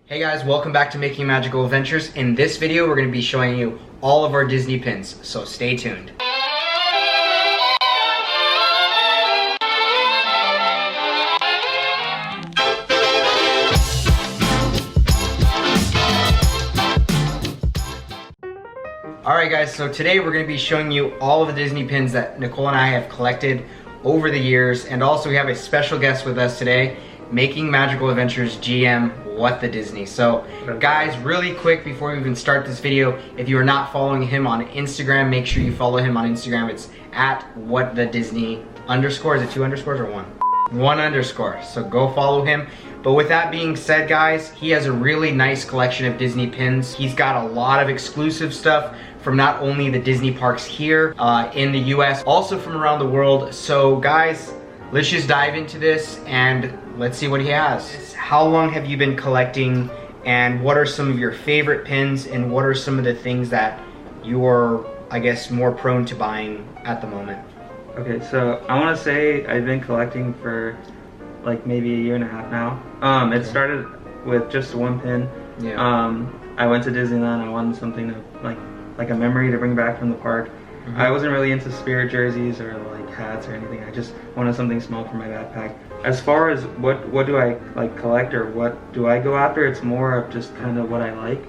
Hey guys, welcome back to Making Magical Adventures. In this video, we're going to be showing you all of our Disney pins, so stay tuned. Alright guys, so today we're going to be showing you all of the Disney pins that Nicole and I have collected over the years, and also we have a special guest with us today, Making Magical Adventures GM What the Disney. So guys, really quick before we even start this video, if you are not following him on Instagram, make sure you follow him on Instagram. It's at What the Disney _. Is it 2 underscores or 1? 1 underscore. So go follow him. But with that being said, guys, he has a really nice collection of Disney pins. He's got a lot of exclusive stuff from not only the Disney parks here in the US, also from around the world. So guys, let's just dive into this and let's see what he has. How long have you been collecting, and what are some of your favorite pins, and what are some of the things that you're, I guess, more prone to buying at the moment? Okay, so I want to say I've been collecting for like maybe a year and a half now. It started with just one pin. Yeah. I went to Disneyland. I wanted something to like a memory to bring back from the park. Mm-hmm. I wasn't really into spirit jerseys or like hats or anything. I just wanted something small for my backpack. As far as what do I like collect or what do I go after, it's more of just kind of what I like.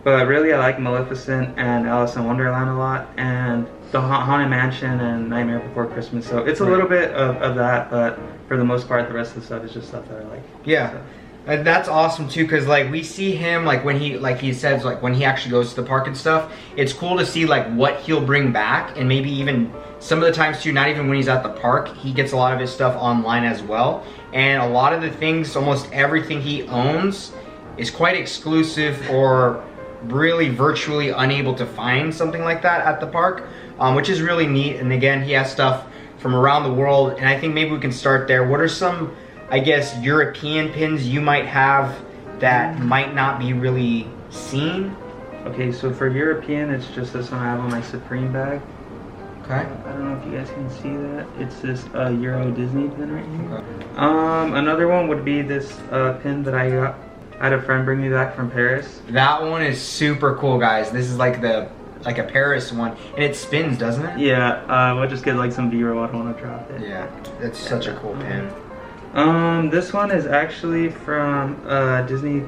But really I like Maleficent and Alice in Wonderland a lot, and the Haunted Mansion and Nightmare Before Christmas. So it's a little bit of that, but for the most part the rest of the stuff is just stuff that I like. Yeah. So. And that's awesome too, because like we see him like when he says like when he actually goes to the park and stuff, it's cool to see like what he'll bring back, and maybe even some of the times too, not even when he's at the park, he gets a lot of his stuff online as well. And a lot of the things, almost everything he owns is quite exclusive or really virtually unable to find something like that at the park, which is really neat. And again, he has stuff from around the world, and I think maybe we can start there. What are some, I guess, European pins you might have that might not be really seen? Okay, so for European, it's just this one I have on my Supreme bag. Okay. I don't know if you guys can see that. It's this Euro Disney pin right here. Another one would be this pin that I got. I had a friend bring me back from Paris. That one is super cool, guys. This is like a Paris one, and it spins, doesn't it? Yeah, we'll just get like some B-roll. I don't want to drop it. Yeah, that's such a cool pin. This one is actually from Disney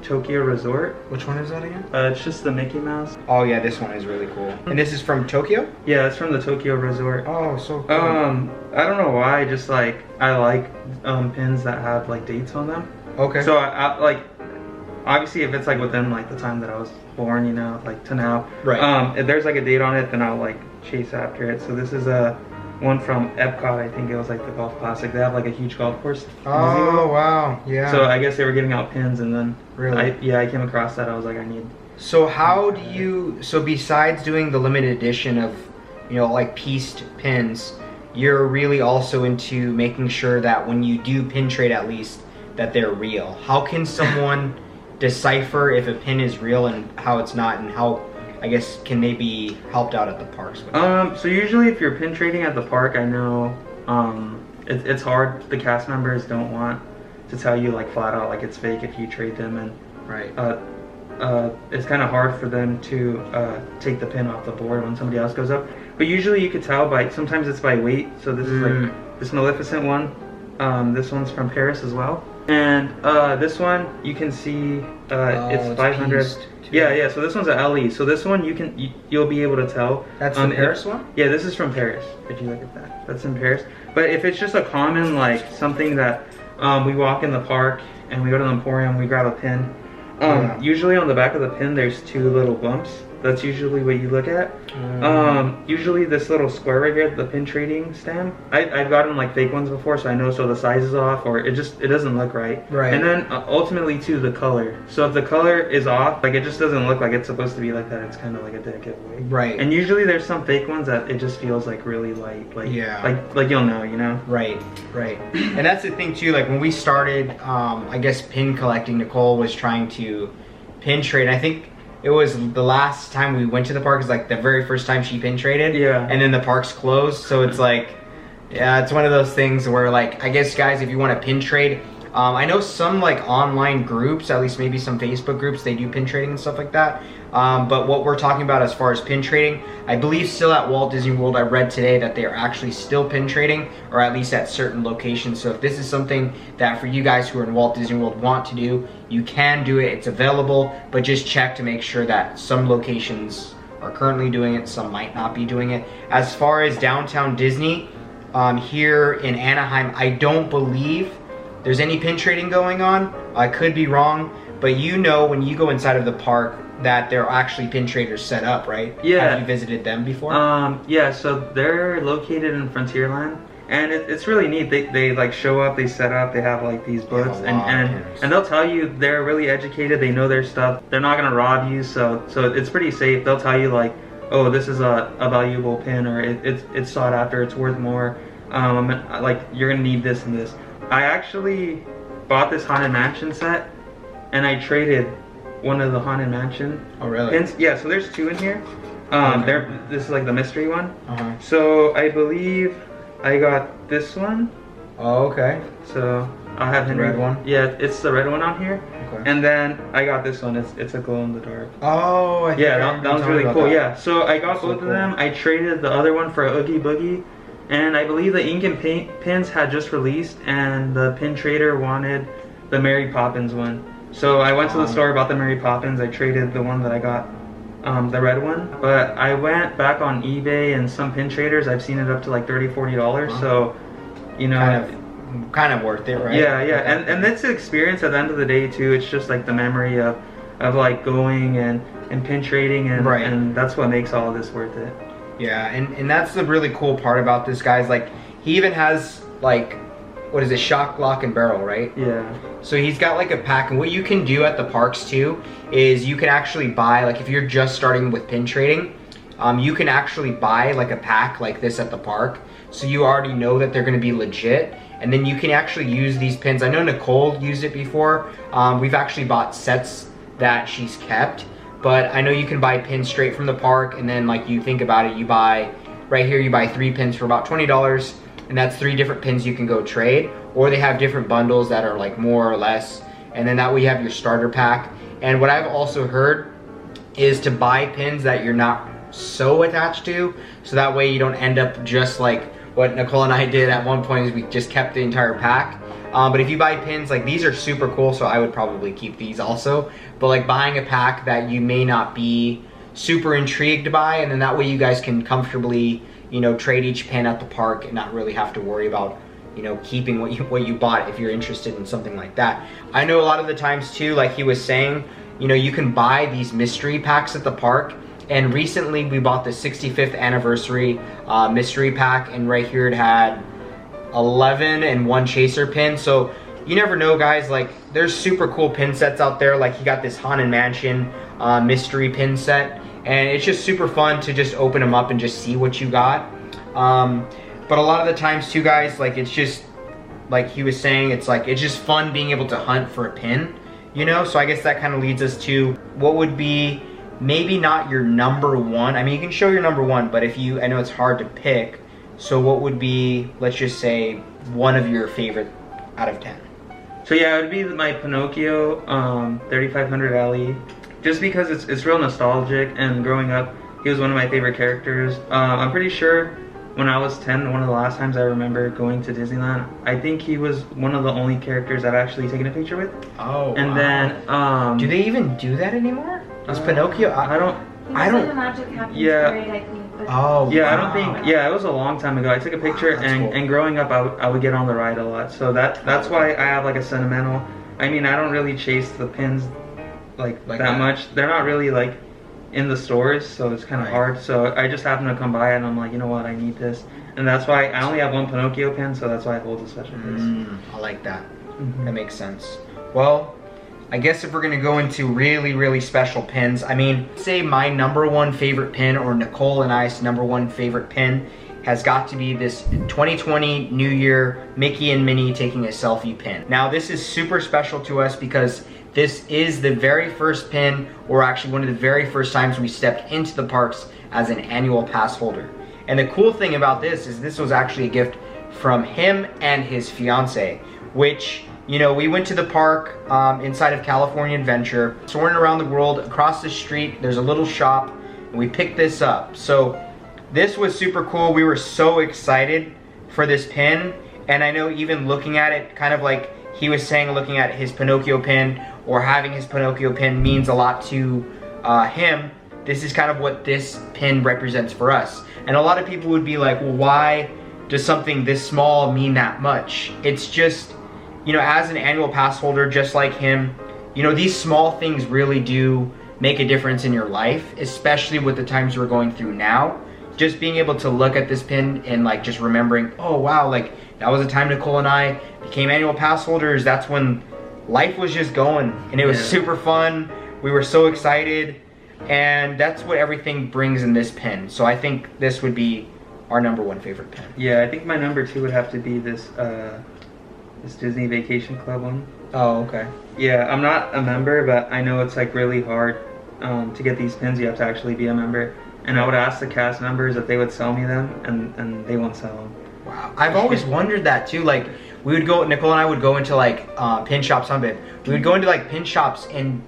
Tokyo Resort. Which one is that again? It's just the Mickey Mouse. Oh yeah, this one is really cool. And this is from Tokyo? Yeah, it's from the Tokyo Resort. Oh, so cool. I don't know why, just like I like pins that have like dates on them. Okay. So I like, obviously if it's like within like the time that I was born, you know, like to now. Right. If there's like a date on it, then I'll like chase after it. So this is a one from Epcot. I think it was like the Golf Classic. They have like a huge golf course. Oh wow, yeah. So I guess they were giving out pins, and then really, I came across that. I was like, I need. So how do you? So besides doing the limited edition of, you know, like pieced pins, you're really also into making sure that when you do pin trade, at least that they're real. How can someone decipher if a pin is real and how it's not, and how, I guess, can they be helped out at the parks with that? So usually if you're pin trading at the park, I know it's hard. The cast members don't want to tell you like flat out like it's fake if you trade them, and right. It's kind of hard for them to take the pin off the board when somebody else goes up. But usually you could tell by, sometimes it's by weight. So this is like this Maleficent one. This one's from Paris as well. And this one you can see it's 500. Yeah. So this one's a LE. So this one you'll be able to tell. That's the Paris one? Yeah, this is from Paris. If you look at that, that's in Paris. But if it's just a common, like something that we walk in the park and we go to the Emporium, we grab a pin. Usually on the back of the pin there's 2 little bumps. That's usually what you look at. Usually this little square right here, the pin trading stamp, I've gotten like fake ones before, so I know, so the size is off, or it doesn't look right. Right. And then ultimately too, the color. So if the color is off, like it just doesn't look like it's supposed to be like that, it's kind of like a dead giveaway. Right. And usually there's some fake ones that it just feels like really light, like like you'll know, you know. Right. And that's the thing too, like when we started, I guess pin collecting, Nicole was trying to pin trade. I think it was the last time we went to the park, is like the very first time she pin traded. Yeah. And then the park's closed, so it's like, yeah, it's one of those things where, like, I guess guys, if you want to pin trade, I know some like online groups, at least maybe some Facebook groups, they do pin trading and stuff like that. But what we're talking about as far as pin trading, I believe still at Walt Disney World, I read today that they are actually still pin trading, or at least at certain locations. So if this is something that for you guys who are in Walt Disney World want to do, you can do it, it's available, but just check to make sure that some locations are currently doing it, some might not be doing it. As far as downtown Disney, here in Anaheim, I don't believe there's any pin trading going on. I could be wrong, but you know when you go inside of the park that there are actually pin traders set up, right? Yeah. Have you visited them before? Yeah, so they're located in Frontierland, and it's really neat. They like show up, they set up, they have like these books, and they'll tell you they're really educated, they know their stuff, they're not gonna rob you, so it's pretty safe. They'll tell you like, oh, this is a valuable pin, or it's sought after, it's worth more, like you're gonna need this and this. I actually bought this Haunted Mansion set, and I traded one of the Haunted Mansion pins. Yeah, so there's two in here. This is like the mystery one. So I believe I got this one. Oh, okay. So I'll have Henry. The red one? Yeah, it's the red one on here. Okay. And then I got this one. It's a glow in the dark. Oh, I think that was really cool. That. Yeah, so I got both of them. I traded the other one for a Oogie Boogie. And I believe the ink and paint pins had just released, and the pin trader wanted the Mary Poppins one. So I went to the store, bought the Mary Poppins. I traded the one that I got, the red one. But I went back on eBay, and some pin traders, I've seen it up to like $30, $40. So, you know, kind of worth it, right? Yeah, yeah. And that's the experience at the end of the day too. It's just like the memory of like going and pin trading, and that's what makes all of this worth it. Yeah, and that's the really cool part about this, guys. Like, he even has, like, what is it, shock, lock, and barrel, right? Yeah. So he's got, like, a pack. And what you can do at the parks, too, is you can actually buy, like, if you're just starting with pin trading, you can actually buy, like, a pack like this at the park. So you already know that they're going to be legit. And then you can actually use these pins. I know Nicole used it before. We've actually bought sets that she's kept. But I know you can buy pins straight from the park, and then like you think about it, you buy, right here you buy 3 pins for about $20, and that's 3 different pins you can go trade, or they have different bundles that are like more or less, and then that way you have your starter pack. And what I've also heard is to buy pins that you're not so attached to, so that way you don't end up just like what Nicole and I did at one point, is we just kept the entire pack. But if you buy pins, like these are super cool, so I would probably keep these also. But like buying a pack that you may not be super intrigued by, and then that way you guys can comfortably, you know, trade each pin at the park and not really have to worry about, you know, keeping what you bought if you're interested in something like that. I know a lot of the times too, like he was saying, you know, you can buy these mystery packs at the park. And recently we bought the 65th anniversary mystery pack, and right here it had 11 and 1 chaser pin. So you never know, guys, like there's super cool pin sets out there. Like he got this Haunted Mansion mystery pin set, and it's just super fun to just open them up and just see what you got. But a lot of the times too, guys, like it's just like he was saying, it's like it's just fun being able to hunt for a pin, you know. So I guess that kind of leads us to what would be maybe not your number one. I mean, you can show your number one, but if you, I know it's hard to pick. So what would be, let's just say, one of your favorite out of 10? So yeah, it would be my Pinocchio 3500 LE, just because it's real nostalgic, and growing up, he was one of my favorite characters. I'm pretty sure when I was 10, one of the last times I remember going to Disneyland, I think he was one of the only characters I've actually taken a picture with. Oh, and wow. Then, do they even do that anymore? Is Pinocchio? I don't. The magic happens parade, I think. Oh, yeah, wow. I don't think. Yeah, it was a long time ago. I took a picture, cool. and growing up, I would get on the ride a lot. So that's why I have like a sentimental. I mean, I don't really chase the pins like that much. They're not really like in the stores, so it's kind of hard. So I just happen to come by and I'm like, you know what, I need this, and that's why I only have one Pinocchio pin. So that's why I hold a special place. I like that. That makes sense. Well, I guess if we're gonna go into really, really special pins, I mean, say my number one favorite pin, or Nicole and I's number one favorite pin, has got to be this 2020 New Year Mickey and Minnie taking a selfie pin. Now this is super special to us because this is the very first pin, or actually one of the very first times we stepped into the parks as an annual pass holder. And the cool thing about this is this was actually a gift from him and his fiance, which you know, we went to the park inside of California Adventure, touring around the world. Across the street, there's a little shop, and we picked this up. So this was super cool. We were so excited for this pin, and I know even looking at it, kind of like he was saying, looking at his Pinocchio pin or having his Pinocchio pin means a lot to him. This is kind of what this pin represents for us. And a lot of people would be like, well, why does something this small mean that much? It's just, you know, as an annual pass holder, just like him, you know, these small things really do make a difference in your life, especially with the times we're going through now. Just being able to look at this pin and like just remembering, oh wow, like that was the time Nicole and I became annual pass holders. That's when life was just going, and it was super fun. We were so excited, and that's what everything brings in this pin. So I think this would be our #1 favorite pin. Yeah, I think my #2 would have to be this this Disney Vacation Club one. Oh, okay. Yeah, I'm not a member, but I know it's like really hard to get these pins. You have to actually be a member. And I would ask the cast members if they would sell me them, and they won't sell them. Wow, I've always wondered that too. Like, we would go, Nicole and I would go into like pin shops, we would go into like pin shops, and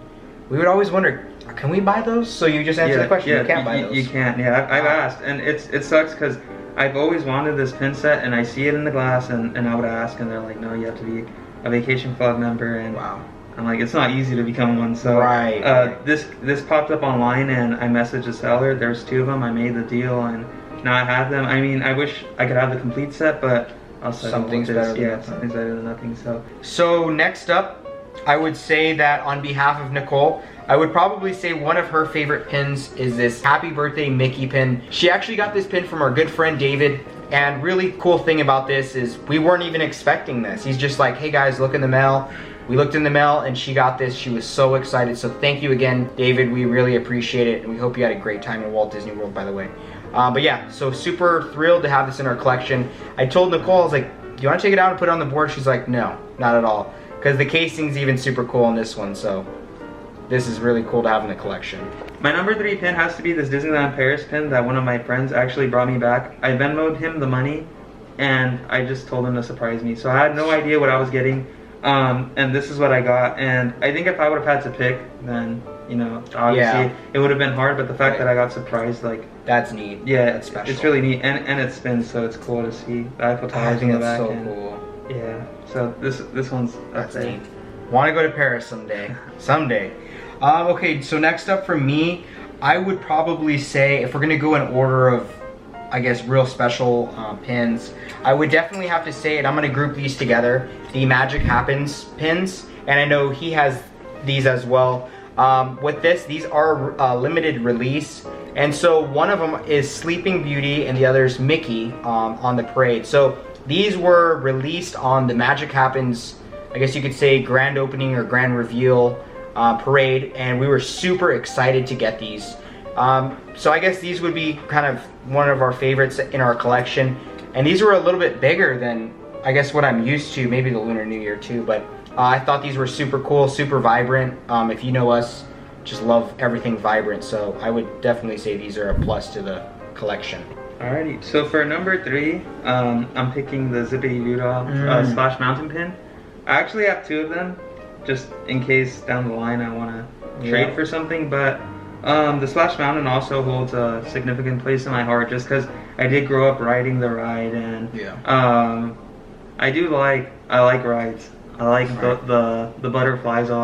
we would always wonder, can we buy those? So you just answered the question. Yeah, you can't buy those. You can't. Yeah, I've asked, and it sucks because I've always wanted this pin set, and I see it in the glass, and I would ask, and they're like, no, you have to be a Vacation Club member, and wow. I'm like, it's not easy to become one. So right. This popped up online, and I messaged the seller. There's 2 of them. I made the deal, and now I have them. I mean, I wish I could have the complete set, but I'll settle something's with this. better than nothing. Something's better than nothing. So next up, I would say that on behalf of Nicole, I would probably say one of her favorite pins is this Happy Birthday Mickey pin. She actually got this pin from our good friend David, and really cool thing about this is we weren't even expecting this. He's just like, hey guys, look in the mail. We looked in the mail and she got this. She was so excited. So thank you again, David. We really appreciate it, and we hope you had a great time in Walt Disney World, by the way. But yeah, so super thrilled to have this in our collection. I told Nicole, I was like, do you want to take it out and put it on the board? She's like, no, not at all. Because the casing's even super cool on this one, so this is really cool to have in the collection. My #3 pin has to be this Disneyland Paris pin that one of my friends actually brought me back. I Venmo'd him the money, and I just told him to surprise me. So I had no idea what I was getting, and this is what I got. And I think if I would have had to pick, then, you know, obviously it would have been hard, but the fact that I got surprised, like, that's neat. Yeah, that's special. It's really neat, and it spins, so it's cool to see the Eiffel Towers in the back. I think that's so cool. Yeah, so this one's that's neat. Want to go to Paris someday? Someday. Okay, so next up for me, I would probably say, if we're gonna go in order of, I guess, real special pins, I would definitely have to say, and I'm gonna group these together, the Magic Happens pins, and I know he has these as well. With this, these are limited release, and so one of them is Sleeping Beauty and the other is Mickey on the parade. So these were released on the Magic Happens, I guess you could say, grand opening or grand reveal parade, and we were super excited to get these. So I guess these would be kind of one of our favorites in our collection, and these were a little bit bigger than, I guess, what I'm used to, maybe the Lunar New Year too, but I thought these were super cool, super vibrant. If you know us, just love everything vibrant, so I would definitely say these are a plus to the collection. Alrighty, so for #3, I'm picking the Zippity Doo-Dah Splash Mountain pin. I actually have 2 of them, just in case down the line I want to trade for something, but the Splash Mountain also holds a significant place in my heart, just because I did grow up riding the ride, and I like rides. I like the butterflies. I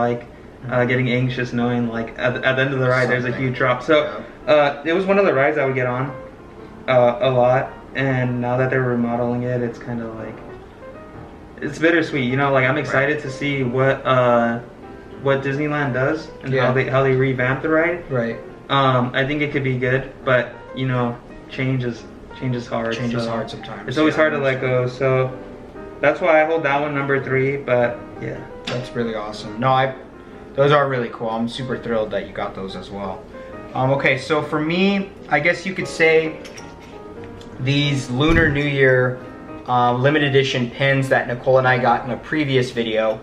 like getting anxious knowing, like, at the end of the ride there's a huge drop. So it was one of the rides I would get on a lot, and now that they're remodeling it, it's kind of like, it's bittersweet, you know. Like, I'm excited to see what Disneyland does and how they revamp the ride. Right. I think it could be good, but, you know, change is hard. Change is hard sometimes. It's always hard to let go. So that's why I hold that one #3. But yeah, that's really awesome. No, those are really cool. I'm super thrilled that you got those as well. Okay, so for me, I guess you could say these Lunar New Year limited edition pins that Nicole and I got in a previous video.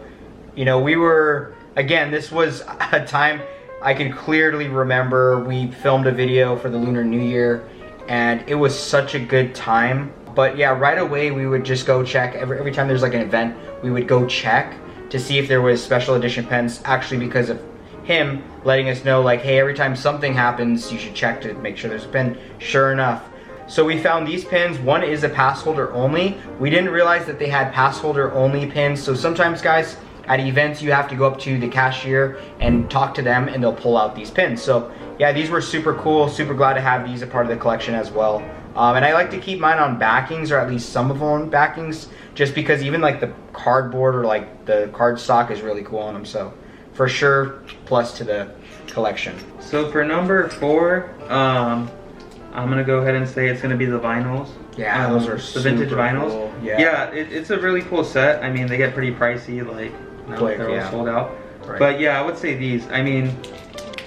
You know, we were, again, this was a time I can clearly remember. We filmed a video for the Lunar New Year, and it was such a good time. But yeah, right away we would just go check. Every time there's like an event, we would go check to see if there was special edition pens, actually because of him letting us know, like, hey, every time something happens, you should check to make sure there's a pin. Sure enough. So we found these pins. One is a pass holder only. We didn't realize that they had pass holder only pins. So sometimes, guys, at events, you have to go up to the cashier and talk to them, and they'll pull out these pins. So yeah, these were super cool. Super glad to have these a part of the collection as well. And I like to keep mine on backings, or at least some of them on backings, just because even like the cardboard or like the cardstock is really cool on them. So for sure, plus to the collection. So for number 4, I'm gonna go ahead and say it's gonna be the vinyls. Yeah, those are the vintage vinyls. Cool. Yeah, it's a really cool set. I mean, they get pretty pricey, like now they're all sold out. Right. But yeah, I would say these. I mean,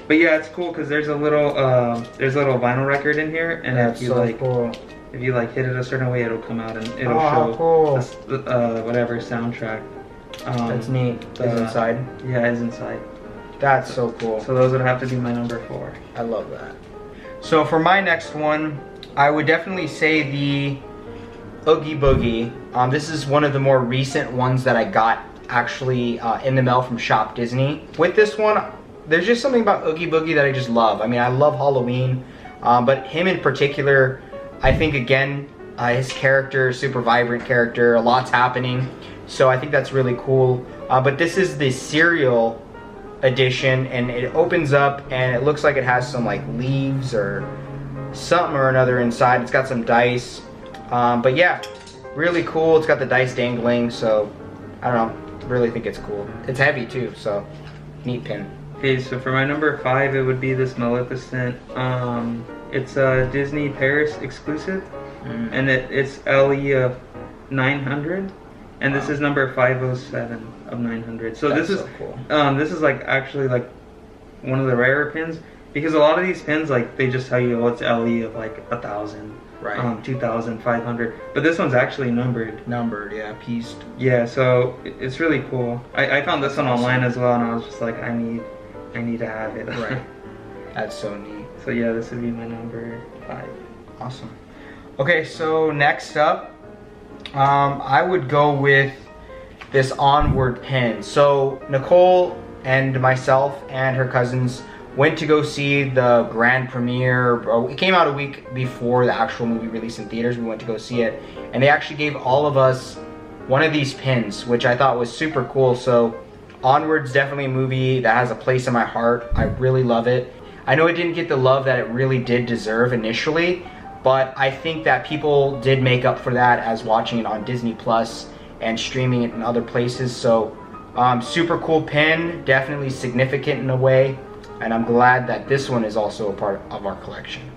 but yeah, it's cool because there's a little vinyl record in here, and that's if you if you like hit it a certain way, it'll come out and it'll show whatever soundtrack. That's neat. It's inside. Yeah, it's inside. That's so cool. So those would have to be my number 4. I love that. So for my next one, I would definitely say the Oogie Boogie. This is one of the more recent ones that I got actually in the mail from Shop Disney. With this one, there's just something about Oogie Boogie that I just love. I mean, I love Halloween, but him in particular, I think again, his character, super vibrant character, a lot's happening. So I think that's really cool. But this is the cereal edition, and it opens up and it looks like it has some like leaves or something or another inside. It's got some dice, but yeah, really cool. It's got the dice dangling, so I don't know, really think it's cool. It's heavy too, so neat pin. Okay, so for my number 5, it would be this Maleficent. It's a Disney Paris exclusive, and it's LE of 900, and this is number 507 of 900. So that's this is so cool. This is like actually like one of the rarer pins, because a lot of these pins, like, they just tell you, oh, it's LE of like 1,000, right? 2,500, but this one's actually numbered. Yeah, pieced. Yeah, so it's really cool. I found this one online as well, and I was just like, I need to have it. Right. That's so neat. So yeah, this would be my number 5. Awesome. Okay, so next up, I would go with this Onward pin. So Nicole and myself and her cousins went to go see the grand premiere. It came out a week before the actual movie release in theaters. We went to go see it, and they actually gave all of us one of these pins, which I thought was super cool. So Onward's definitely a movie that has a place in my heart. I really love it. I know it didn't get the love that it really did deserve initially, but I think that people did make up for that as watching it on Disney Plus and streaming it in other places. So super cool pin, definitely significant in a way, and I'm glad that this one is also a part of our collection.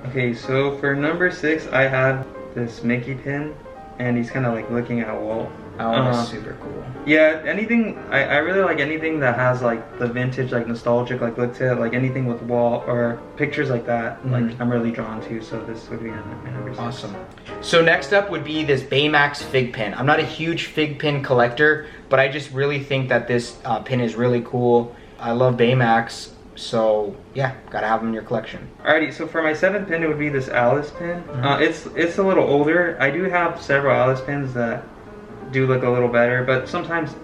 Okay, so for number 6, I have this Mickey pin, and he's kind of like looking at Walt. Oh, that's super cool. Yeah, anything, I really like anything that has like the vintage, like nostalgic, like look to it, like anything with Walt or pictures like that, like I'm really drawn to, so this would be my number 6. Awesome. So next up would be this Baymax fig pin. I'm not a huge fig pin collector, but I just really think that this pin is really cool. I love Baymax, so yeah, gotta have them in your collection. Alrighty, so for my 7th pin, it would be this Alice pin. It's a little older. I do have several Alice pins that do look a little better, but sometimes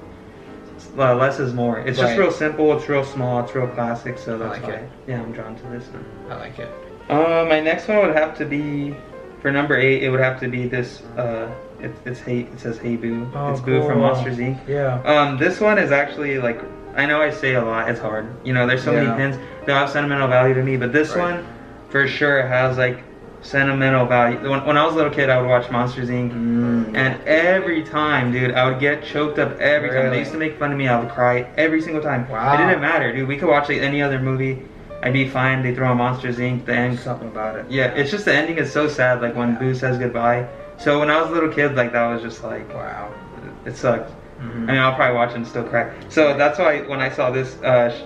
less is more. It's just real simple, it's real small, it's real classic, so that's why yeah, I'm drawn to this one. I like it. My next one would have to be, for number 8, it would have to be this, it says Hey Boo. Oh, it's Boo from Monsters Inc. Yeah. This one is actually like, I know I say a lot, it's hard. You know, there's so many pins that have sentimental value to me, but this one for sure has like sentimental value. When I was a little kid, I would watch Monsters Inc. And every time, dude, I would get choked up every time. They used to make fun of me. I would cry every single time. Wow. It didn't matter, dude. We could watch like any other movie. I'd be fine. They throw on Monsters Inc. The end. Something about it. Yeah, it's just the ending is so sad. Like when Boo says goodbye. So when I was a little kid, like that was just like, wow, it sucked. I mean, I'll probably watch it and still cry. So that's why when I saw this,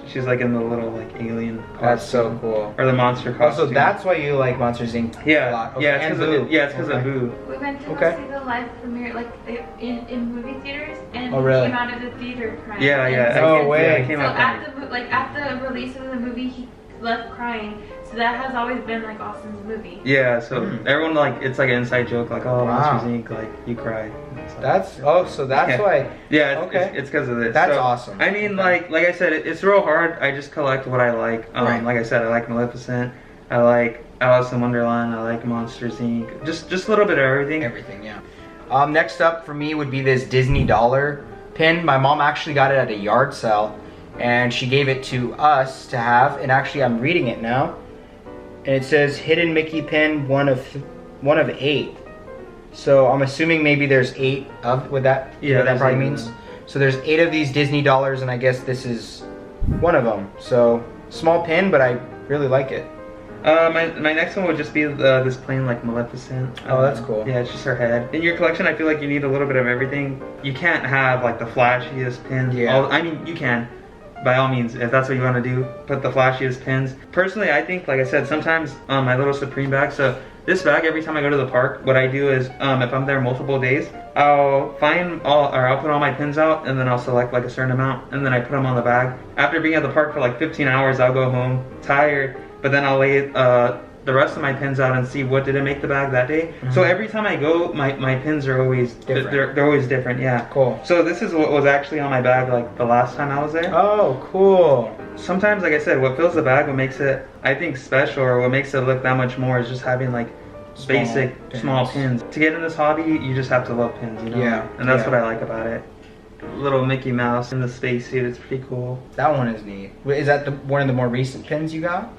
she's like in the little like alien costume. That's so cool. Or the monster costume. So that's why you like Monsters Inc. Yeah, a lot. Okay. Yeah, it's because of Boo. We went to go see the live premiere, like in movie theaters, and he came out of the theater crying. Yeah, yeah. No way. So at the release of the movie, he left crying. So that has always been like Austin's movie. Yeah, so everyone like, it's like an inside joke, like, oh, Monsters Inc., like you cry. So that's why. Yeah, okay. It's because of this. That's awesome. I mean, like I said, it's real hard. I just collect what I like. Right. Like I said, I like Maleficent. I like Alice in Wonderland. I like Monsters Inc. Just a little bit of everything. Everything, yeah. Next up for me would be this Disney dollar pin. My mom actually got it at a yard sale, and she gave it to us to have. And actually, I'm reading it now, and it says hidden Mickey pin, one of 8. So I'm assuming maybe there's 8 of what that. Yeah, what that probably means. So there's 8 of these Disney dollars, and I guess this is one of them. So small pin, but I really like it. My next one would just be this plain like Maleficent. Oh, that's cool. Yeah, it's just her head. In your collection, I feel like you need a little bit of everything. You can't have like the flashiest pins. Yeah. I mean, you can, by all means, if that's what you want to do, put the flashiest pins. Personally, I think, like I said, sometimes my little Supreme bag. So this bag, every time I go to the park, what I do is, if I'm there multiple days, I'll I'll put all my pins out, and then I'll select like a certain amount, and then I put them on the bag. After being at the park for like 15 hours, I'll go home tired. But then I'll lay the rest of my pins out and see what didn't make the bag that day. Mm-hmm. So every time I go, my pins are always different. They're always different, yeah. Cool. So this is what was actually on my bag like the last time I was there. Oh, cool. Sometimes, like I said, what fills the bag, what makes it, I think, special, or what makes it look that much more, is just having like basic small pins. To get in this hobby, you just have to love pins, you know? Yeah. And that's what I like about it. Little Mickey Mouse in the spacesuit, it's pretty cool. That one is neat. Is that one of the more recent pins you got?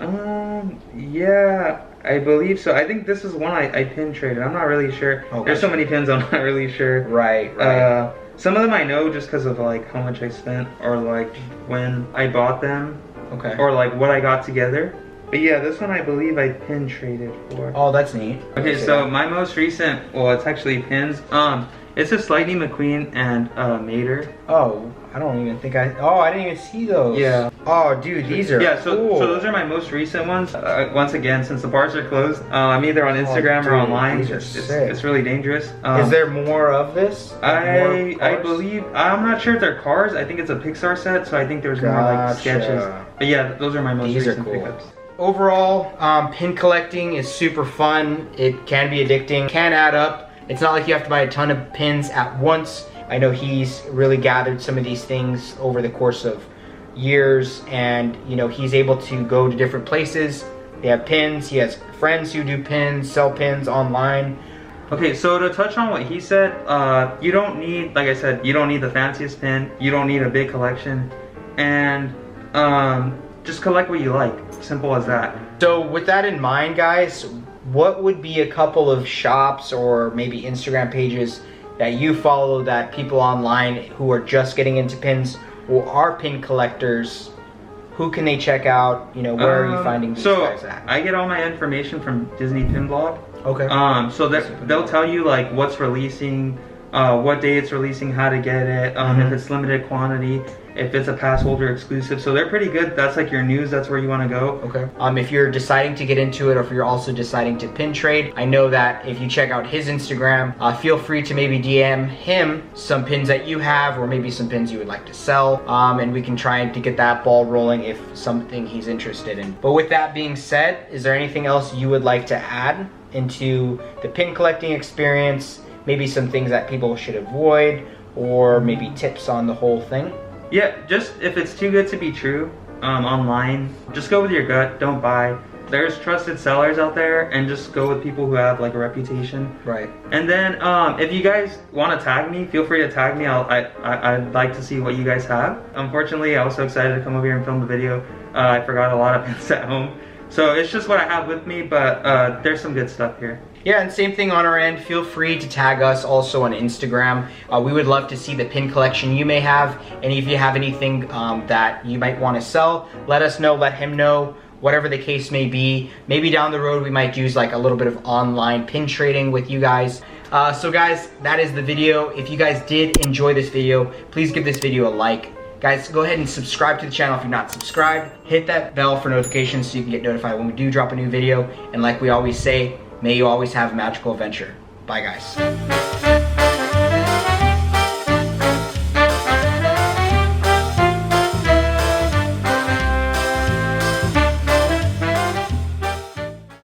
Yeah, I believe so. I think this is one I pin traded. I'm not really sure. Oh, there's so many pins, I'm not really sure. Right. Some of them I know just because of like how much I spent, or like when I bought them. Okay. Or like what I got together. But yeah, this one I believe I pin traded for. Oh, that's neat. Okay, so my most recent, well, it's actually pins. It's a Lightning McQueen and Mater. Oh, I don't even think I didn't even see those. Yeah. Oh, dude, these are cool. So those are my most recent ones. Once again, since the bars are closed, I'm either on Instagram or online. It's really dangerous. Is there more of this? I believe, I'm not sure if they're cars. I think it's a Pixar set, so I think there's more like sketches. But yeah, those are my most recent pickups. Overall, pin collecting is super fun. It can be addicting, can add up. It's not like you have to buy a ton of pins at once. I know he's really gathered some of these things over the course of years, and you know, he's able to go to different places. They have pins. He has friends who do pins, sell pins online. Okay, so to touch on what he said, you don't need, like I said, you don't need the fanciest pin. You don't need a big collection, and just collect what you like. Simple as that. So with that in mind, guys, what would be a couple of shops or maybe Instagram pages that you follow, that people online who are just getting into pins or are pin collectors, who can they check out? You know, where are you finding these guys at? I get all my information from Disney Pin Blog. Okay. So they'll tell you like what's releasing, what day it's releasing, how to get it, if it's limited quantity, if it's a pass holder exclusive. So they're pretty good. That's like your news. That's where you want to go. Okay. If you're deciding to get into it, or if you're also deciding to pin trade, I know that if you check out his Instagram, feel free to maybe DM him some pins that you have, or maybe some pins you would like to sell, and we can try to get that ball rolling if something he's interested in. But with that being said, is there anything else you would like to add into the pin collecting experience? Maybe some things that people should avoid, or maybe tips on the whole thing? Yeah, just if it's too good to be true, online, just go with your gut, don't buy. There's trusted sellers out there, and just go with people who have like a reputation. Right. And then if you guys want to tag me, feel free to tag me. I'd like to see what you guys have. Unfortunately, I was so excited to come over here and film the video. I forgot a lot of pins at home. So it's just what I have with me, but there's some good stuff here. Yeah, and same thing on our end. Feel free to tag us also on Instagram. We would love to see the pin collection you may have, and if you have anything that you might want to sell, let us know, let him know, whatever the case may be. Maybe down the road we might use like a little bit of online pin trading with you guys. So guys, that is the video. If you guys did enjoy this video, please give this video a like. Guys, go ahead and subscribe to the channel if you're not subscribed. Hit that bell for notifications so you can get notified when we do drop a new video. And like we always say, may you always have a magical adventure. Bye, guys.